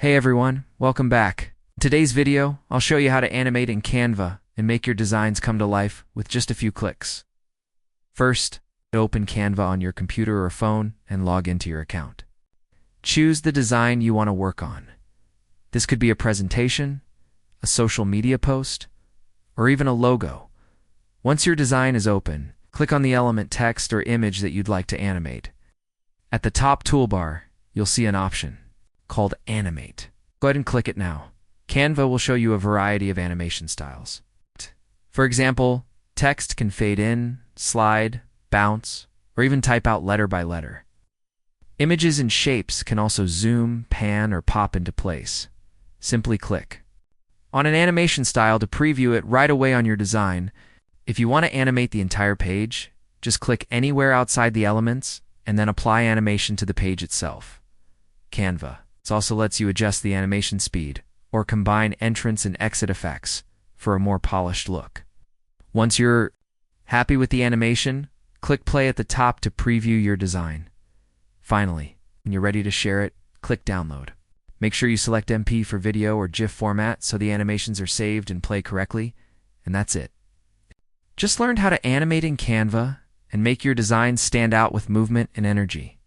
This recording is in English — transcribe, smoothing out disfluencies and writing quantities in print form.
Hey everyone, welcome back. In today's video, I'll show you how to animate in Canva and make your designs come to life with just a few clicks. First, open Canva on your computer or phone and log into your account. Choose the design you want to work on. This could be a presentation, a social media post, or even a logo. Once your design is open, click on the element text or image that you'd like to animate. At the top toolbar, you'll see an option called Animate. Go ahead and click it now. Canva will show you a variety of animation styles. For example, text can fade in, slide, bounce, or even type out letter by letter. Images and shapes can also zoom, pan, or pop into place. Simply click on an animation style to preview it right away on your design. If you want to animate the entire page, just click anywhere outside the elements and then apply animation to the page itself. Canva also lets you adjust the animation speed or combine entrance and exit effects for a more polished look. Once you're happy with the animation, click play at the top to preview your design. Finally, when you're ready to share it, click download. Make sure you select MP for video or GIF format so the animations are saved and play correctly, and that's it. Just learned how to animate in Canva and make your designs stand out with movement and energy.